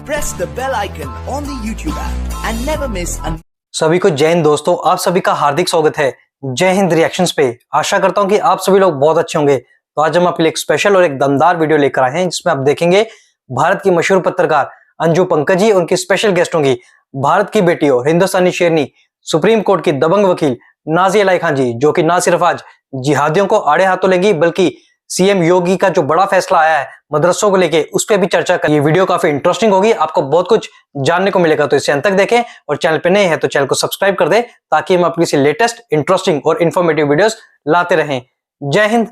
press the bell icon on the YouTube app and never miss an सभी को जय हिंद दोस्तों, आप सभी का हार्दिक स्वागत है जय हिंद रिएक्शंस पे। आशा करता हूं कि आप सभी लोग बहुत अच्छे होंगे। तो आज हम आपके लिए एक स्पेशल और एक दमदार वीडियो लेकर आए हैं जिसमें आप देखेंगे भारत की मशहूर पत्रकार अंजू पंकज जी, उनकी स्पेशल गेस्ट होंगी भारत की बेटी और हिंदुस्तानी शेरनी, सुप्रीम कोर्ट की दबंग वकील नाज़िया इलाही खान जी, जो कि ना सिर्फ आज जिहादियों को आड़े हाथों लेंगी बल्कि सीएम योगी का जो बड़ा फैसला आया है मदरसों को लेके उस पर भी चर्चा कर। ये वीडियो काफी इंटरेस्टिंग होगी, आपको बहुत कुछ जानने को मिलेगा। तो इसे अंत तक देखें और चैनल पे नए हैं तो चैनल को सब्सक्राइब कर दें ताकि हम आपकी लेटेस्ट इंटरेस्टिंग और इन्फॉर्मेटिव वीडियोस लाते रहें। जय हिंद,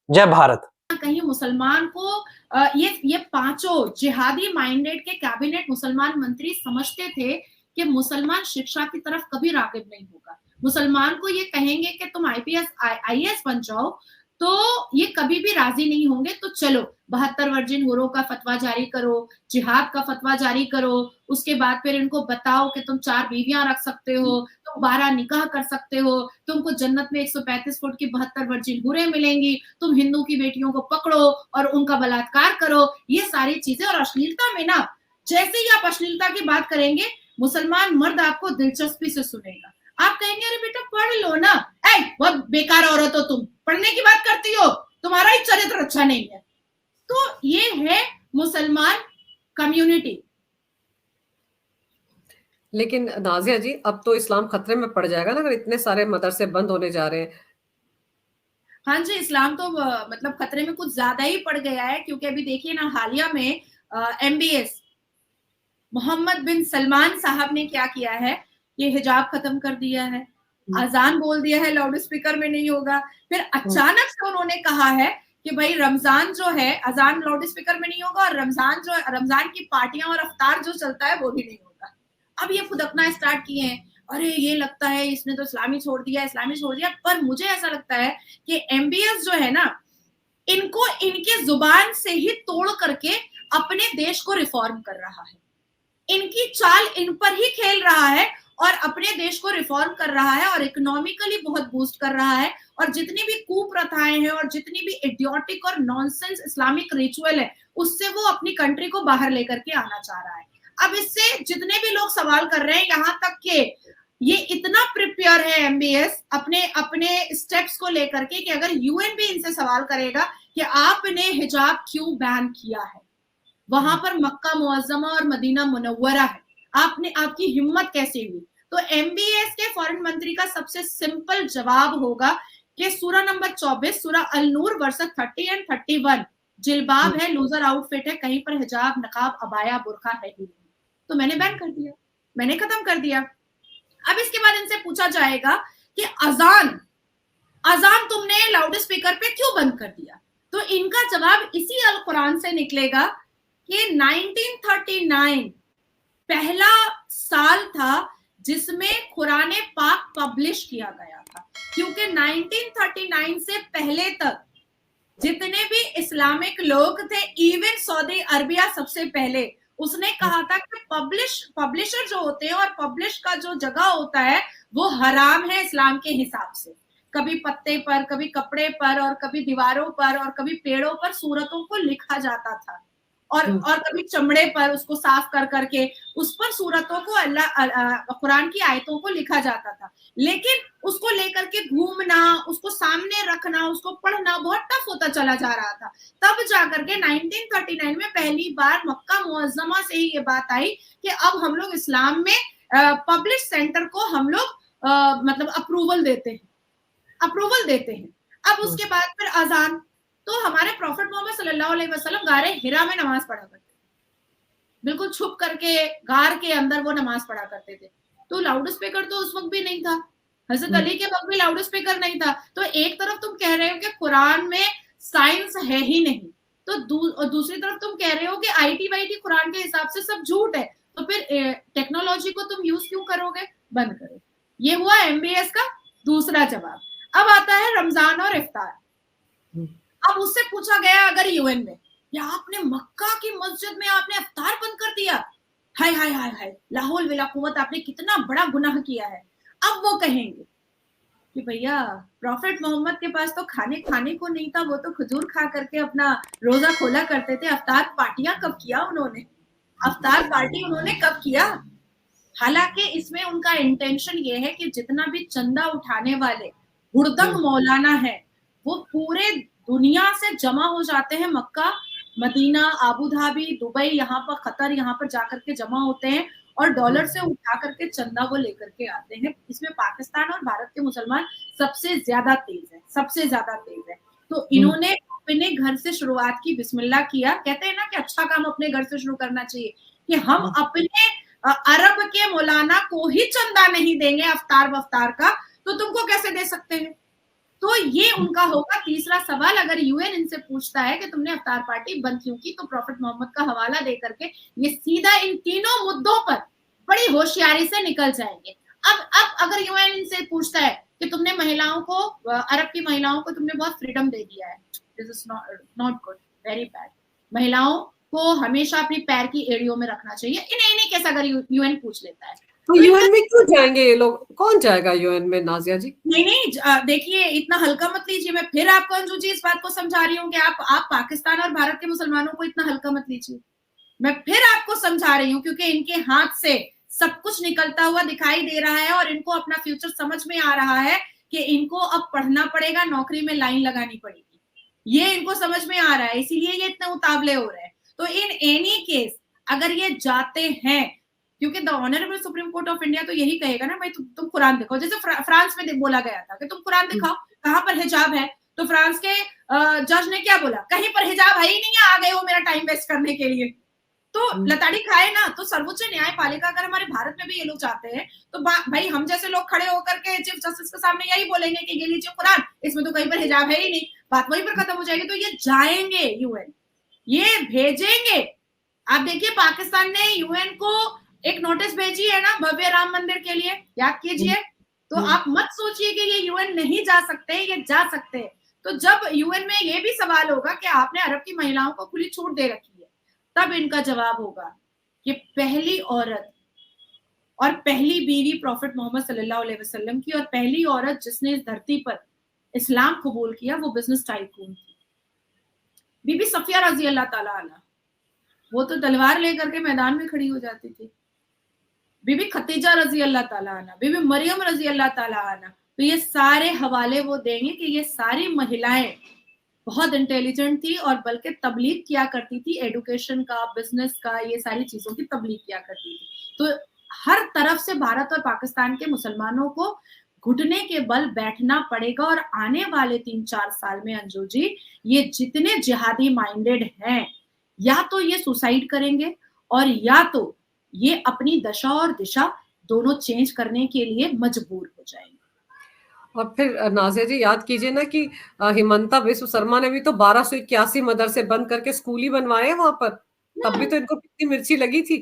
जय भारत। कहीं मुसलमान को ये पांचों जिहादी माइंडेड के कैबिनेट मुसलमान मंत्री समझते थे कि मुसलमान शिक्षा की तरफ कभी रागिब नहीं होगा। मुसलमान को ये कहेंगे कि तुम आईपीएस आईएएस बन जाओ तो ये कभी भी राजी नहीं होंगे। तो चलो 72 वर्जिन हुरों का फतवा जारी करो, जिहाद का फतवा जारी करो, उसके बाद फिर इनको बताओ कि तुम 4 बीवियां रख सकते हो, तुम 12 निकाह कर सकते हो, तुमको जन्नत में 135 फुट की 72 वर्जिन हुरें मिलेंगी, तुम हिंदू की बेटियों को पकड़ो और उनका बलात्कार करो। ये सारी चीजें। और अश्लीलता में ना, जैसे ही आप अश्लीलता की बात करेंगे मुसलमान मर्द आपको दिलचस्पी से सुनेगा। आप कहेंगे अरे बेटा पढ़ लो ना, बहुत बेकार औरत हो तुम, पढ़ने की बात करती हो, तुम्हारा ही चरित्र अच्छा नहीं है। तो ये है मुसलमान कम्युनिटी। लेकिन नाज़िया जी, अब तो इस्लाम खतरे में पड़ जाएगा ना अगर इतने सारे मदरसे बंद होने जा रहे हैं। हाँ जी, इस्लाम तो मतलब खतरे में कुछ ज्यादा ही पड़ गया है, क्योंकि अभी देखिए ना, हालिया में MBS मोहम्मद बिन सलमान साहब ने क्या किया है, ये हिजाब खत्म कर दिया है, अजान बोल दिया है लाउड स्पीकर में नहीं होगा। फिर अचानक से उन्होंने कहा है कि भाई रमजान जो है अजान लाउड स्पीकर में नहीं होगा, और रमजान की पार्टियां और अफ्तार जो चलता है वो भी नहीं होगा। अब ये फुदकना स्टार्ट किए हैं, अरे ये लगता है इसने तो इस्लामी छोड़ दिया। पर मुझे ऐसा लगता है कि MBS जो है ना, इनको इनके जुबान से ही तोड़ करके अपने देश को रिफॉर्म कर रहा है। इनकी चाल इन पर ही खेल रहा है और अपने देश को रिफॉर्म कर रहा है और इकोनॉमिकली बहुत बूस्ट कर रहा है। और जितनी भी कुप्रथाएं हैं और जितनी भी इडियोटिक और नॉनसेंस इस्लामिक रिचुअल है, उससे वो अपनी कंट्री को बाहर लेकर के आना चाह रहा है। अब इससे जितने भी लोग सवाल कर रहे हैं, यहाँ तक के ये इतना प्रिपेयर है MBS अपने स्टेप्स को लेकर के कि अगर UN भी इनसे सवाल करेगा कि आपने हिजाब क्यों बैन किया है, वहां पर मक्का मुअज्जमा और मदीना मुनव्वरा है, आपकी हिम्मत कैसे हुई? तो MBS के फॉरेन मंत्री का सबसे सिंपल जवाब होगा कि सूरा नंबर 24 सूरा अल नूर वर्सेस 30 एंड 31 जिल्बाब है, लूजर आउटफिट है, कहीं पर हिजाब, नकाब, अबाया, बुरखा है ही नहीं। तो मैंने बैन कर दिया, मैंने खत्म कर दिया। अब इसके बाद इनसे पूछा जाएगा कि अजान तुमने लाउड स्पीकर पे क्यों बंद कर दिया? तो इनका जवाब इसी अल कुरान से निकलेगा कि 1939 पहला साल था जिसमें कुरान पाक पब्लिश किया गया था, क्योंकि 1939 से पहले तक जितने भी इस्लामिक लोग थे, इवन सऊदी अरबिया सबसे पहले, उसने कहा था कि पब्लिशर जो होते हैं और पब्लिश का जो जगह होता है वो हराम है इस्लाम के हिसाब से। कभी पत्ते पर, कभी कपड़े पर, और कभी दीवारों पर, और कभी पेड़ों पर सूरतों को लिखा जाता था, और कभी चमड़े पर उसको साफ कर करके उस पर सूरतों को अल्लाह कुरान की आयतों को लिखा जाता था। लेकिन उसको लेकर के घूमना, उसको सामने रखना, उसको पढ़ना बहुत टफ होता चला जा रहा था। तब जाकर के 1939 में पहली बार मक्का मुअज्जमा से ही ये बात आई कि अब हम लोग इस्लाम में पब्लिश सेंटर को हम लोग मतलब अप्रूवल देते हैं। अब उसके बाद फिर अजान, तो हमारे प्रॉफिट मोहम्मद सल्लल्लाहु अलैहि वसल्लम गारे हिरा में नमाज पढ़ा करते थे, बिल्कुल छुप करके गार के अंदर वो नमाज पढ़ा करते थे। तो लाउड स्पीकर तो उस वक्त भी नहीं था, हजरत अली के वक्त भी लाउड स्पीकर नहीं था। तो एक तरफ तुम कह रहे हो कि कुरान में साइंस है ही नहीं, तो दूसरी तरफ तुम कह रहे हो कि IT वाईटी कुरान के हिसाब से सब झूठ है, तो फिर टेक्नोलॉजी को तुम यूज क्यों करोगे? बंद करो। ये हुआ MBS का दूसरा जवाब। अब आता है रमजान और इफ्तार। अब उससे पूछा गया अगर UN में, या आपने मक्का की मस्जिद में आपने इफ्तार बंद कर दिया, हाय हाय हाय हाय, लाहौल विला कुव्वत, आपने कितना बड़ा गुनाह किया है। अब वो कहेंगे कि भैया प्रॉफिट मोहम्मद के पास तो खाने को नहीं था, वो तो खजूर खा करके अपना रोजा खोला करते थे, इफ्तार पार्टियां कब किया उन्होंने? अफ्तार पार्टी उन्होंने कब किया? हालांकि इसमें उनका इंटेंशन ये है कि जितना भी चंदा उठाने वाले हुड़दंग मौलाना है वो पूरे दुनिया से जमा हो जाते हैं, मक्का, मदीना, आबू धाबी, दुबई, यहाँ पर कतर, यहाँ पर जाकर के जमा होते हैं और डॉलर से उठा करके चंदा वो लेकर के आते हैं। इसमें पाकिस्तान और भारत के मुसलमान सबसे ज्यादा तेज है, सबसे ज्यादा तेज है। तो इन्होंने अपने घर से शुरुआत की, बिस्मिल्लाह किया। कहते हैं ना कि अच्छा काम अपने घर से शुरू करना चाहिए, कि हम अपने अरब के मौलाना को ही चंदा नहीं देंगे अफ्तार वफ्तार का, तो तुमको कैसे दे सकते हैं? तो ये उनका होगा तीसरा सवाल। अगर यूएन इनसे पूछता है कि तुमने अफ्तार पार्टी बंद क्यों की, तो प्रॉफिट मोहम्मद का हवाला दे करके ये सीधा इन तीनों मुद्दों पर बड़ी होशियारी से निकल जाएंगे। अब अगर यूएन इनसे पूछता है कि तुमने महिलाओं को, अरब की महिलाओं को तुमने बहुत फ्रीडम दे दिया है, this is not good, very bad. महिलाओं को हमेशा अपनी पैर की एड़ियों में रखना चाहिए। इन्हीं केस अगर यूएन पूछ लेता है तो यूएन में क्यों जाएंगे ये लोग? कौन जाएगा यूएन में नाजिया जी? नहीं, देखिए इतना हल्का मत लीजिए। मैं फिर आपको अंजू जी इस बात को समझा रही हूँ कि आप पाकिस्तान और भारत के मुसलमानों को इतना हल्का मत लीजिए। मैं फिर आपको समझा रही हूँ, क्योंकि इनके हाथ से सब कुछ निकलता हुआ दिखाई दे रहा है और इनको अपना फ्यूचर समझ में आ रहा है कि इनको अब पढ़ना पड़ेगा, नौकरी में लाइन लगानी पड़ेगी, ये इनको समझ में आ रहा है, इसीलिए ये इतने उतावले हो रहे हैं। तो इन एनी केस अगर ये जाते हैं, क्योंकि the honourable supreme court of India तो यही कहेगा ना, भाई तुम कुरान दिखाओ। जैसे फ्रांस में बोला गया था कि तुम कुरान दिखाओ, कहाँ पर हिजाब है, तो फ्रांस के जज ने क्या बोला, कहीं पर हिजाब है ही नहीं है, आ गए हो मेरा टाइम वेस्ट करने के लिए। तो लताड़ी खाए ना। तो सर्वोच्च न्यायपालिका अगर हमारे भारत में भी ये लोग चाहते हैं, तो भाई हम जैसे लोग खड़े होकर के चीफ जस्टिस के सामने यही बोलेंगे कि ये लीजिए कुरान, इसमें तो कहीं पर हिजाब है ही नहीं, बात वहीं पर खत्म हो जाएगी। तो ये जाएंगे यूएन, ये भेजेंगे। आप देखिए पाकिस्तान ने यूएन को एक नोटिस भेजी है ना भव्य राम मंदिर के लिए, याद कीजिए। तो आप मत सोचिए कि ये यूएन नहीं जा सकते, ये जा सकते हैं। तो जब यूएन में ये भी सवाल होगा कि आपने अरब की महिलाओं को खुली छूट दे रखी है, तब इनका जवाब होगा कि पहली औरत और पहली बीवी प्रॉफिट मोहम्मद सल्लल्लाहु अलैहि वसल्लम की, और पहली औरत जिसने इस धरती पर इस्लाम कबूल किया वो बिजनेस टाइकून थी, बीबी सफिया रजी अल्लाह ताला अन्हा। वो तो तलवार लेकर के मैदान में खड़ी हो जाती थी। बीबी खतीजा रजी अल्लाह ताला अन्हा, बीबी मरियम रजी अल्लाह ताला अन्हा। तो ये सारे हवाले वो देंगे कि ये सारी महिलाएं बहुत इंटेलिजेंट थी और बल्कि तबलीग किया करती थी, एडुकेशन का, बिजनेस का, ये सारी चीजों की तबलीग किया करती थी। तो हर तरफ से भारत और पाकिस्तान के मुसलमानों को घुटने के बल बैठना पड़ेगा। और आने वाले 3-4 साल में अंजू जी, ये जितने जिहादी माइंडेड हैं, या तो ये सुसाइड करेंगे और या तो ये अपनी दशा और दिशा दोनों चेंज करने के लिए मजबूर हो जाएंगे। और फिर नाजिया जी याद कीजिए ना कि हिमंता बिस्व शर्मा ने भी तो 1281 मदरसे बंद करके स्कूल ही बनवाए वहां पर, तब भी तो इनको कितनी मिर्ची लगी थी।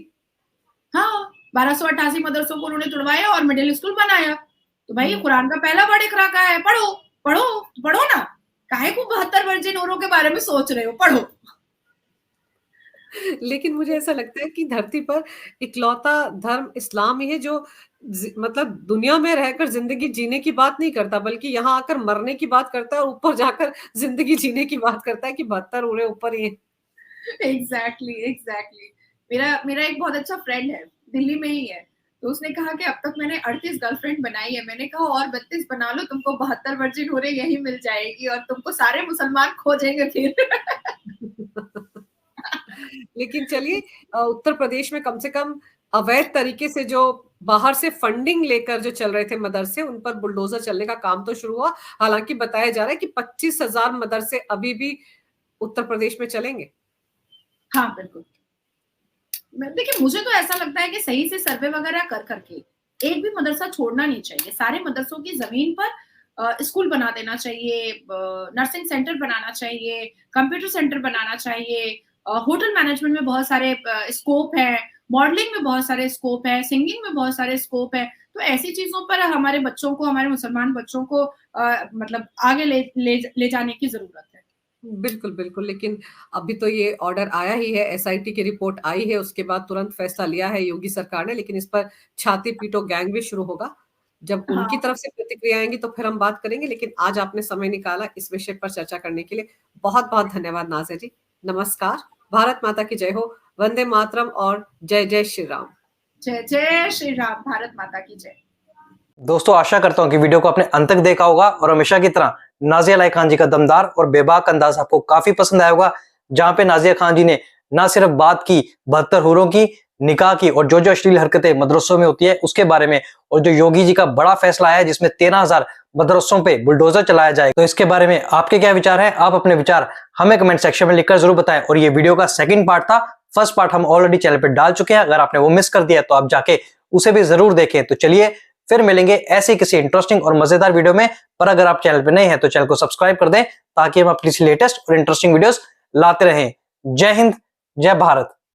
हाँ, 1288 मदरसों को उन्होंने तुड़वाया और मिडिल स्कूल बनाया। तो भाई कुरान का पहला वर्ड इकरा का है, पढ़ो पढ़ो पढ़ो ना, काहे को 72 वर्जिन औरों के बारे में सोच रहे हो, पढ़ो। लेकिन मुझे ऐसा लगता है कि धरती पर इकलौता धर्म इस्लाम ही है जो मतलब दुनिया में रहकर जिंदगी जीने की बात नहीं करता, बल्कि यहाँ आकर मरने की बात करता है और ऊपर जाकर जिंदगी जीने की बात करता है कि 72 उड़े ऊपर ही। एग्जैक्टली। मेरा एक बहुत अच्छा फ्रेंड है, दिल्ली में ही है। तो उसने कहा कि अब तक मैंने 38 गर्लफ्रेंड बनाई है। मैंने कहा और 32 बना लो, तुमको 72 वर्जिन हो रहे यही मिल जाएगी और तुमको सारे मुसलमान खोजेंगे फिर। लेकिन चलिए, उत्तर प्रदेश में कम से कम अवैध तरीके से जो बाहर से फंडिंग लेकर जो चल रहे थे मदरसे, उन पर बुलडोजर चलने का काम तो शुरू हुआ। हालांकि बताया जा रहा है कि 25,000 मदरसे अभी भी उत्तर प्रदेश में चलेंगे। हाँ बिल्कुल। देखिए मुझे तो ऐसा लगता है कि सही से सर्वे वगैरह कर करके एक भी मदरसा छोड़ना नहीं चाहिए। सारे मदरसों की जमीन पर स्कूल बना देना चाहिए, नर्सिंग सेंटर बनाना चाहिए, कंप्यूटर सेंटर बनाना चाहिए, होटल मैनेजमेंट में बहुत सारे स्कोप है, मॉडलिंग में बहुत सारे स्कोप है, सिंगिंग में बहुत सारे स्कोप है। तो ऐसी चीजों पर हमारे बच्चों को, हमारे मुसलमान बच्चों को मतलब आगे ले जाने की जरूरत है। बिल्कुल बिल्कुल। लेकिन अभी तो ये ऑर्डर आया ही है, एसआईटी की रिपोर्ट आई है, उसके बाद तुरंत फैसला लिया है योगी सरकार ने। लेकिन इस पर छाती पीटो गैंग भी शुरू होगा। जब उनकी तरफ से प्रतिक्रिया आएंगी तो फिर हम बात करेंगे। लेकिन आज आपने समय निकाला इस विषय पर चर्चा करने के लिए, बहुत बहुत धन्यवाद नाज़िया जी। नमस्कार। भारत माता की जय हो। वंदे मातरम और जय जय श्री राम। जय जय श्री राम। भारत माता की जय। दोस्तों आशा करता हूं कि वीडियो को आपने अंत तक देखा होगा और हमेशा की तरह नाजिया अलाई खान जी का दमदार और बेबाक अंदाज आपको काफी पसंद आया होगा, जहां पे नाजिया खान जी ने ना सिर्फ बात की 72 हूरों की, निकाह की और जो अश्लील हरकतें मदरसों में होती है उसके बारे में, और जो योगी जी का बड़ा फैसला है जिसमें 13,000 मदरसों पे बुलडोजर चलाया जाए, तो इसके बारे में आपके क्या विचार हैं? आप अपने विचार हमें कमेंट सेक्शन में लिखकर जरूर बताएं। और ये वीडियो का सेकंड पार्ट था, फर्स्ट पार्ट हम ऑलरेडी चैनल पे डाल चुके हैं, अगर आपने वो मिस कर दिया तो आप जाके उसे भी जरूर देखें। तो चलिए फिर मिलेंगे ऐसी किसी इंटरेस्टिंग और मजेदार वीडियो में, पर अगर आप चैनल पे नए हैं तो चैनल को सब्सक्राइब कर दें ताकि हम अपनी लेटेस्ट और इंटरेस्टिंग वीडियोस लाते रहें। जय हिंद, जय भारत।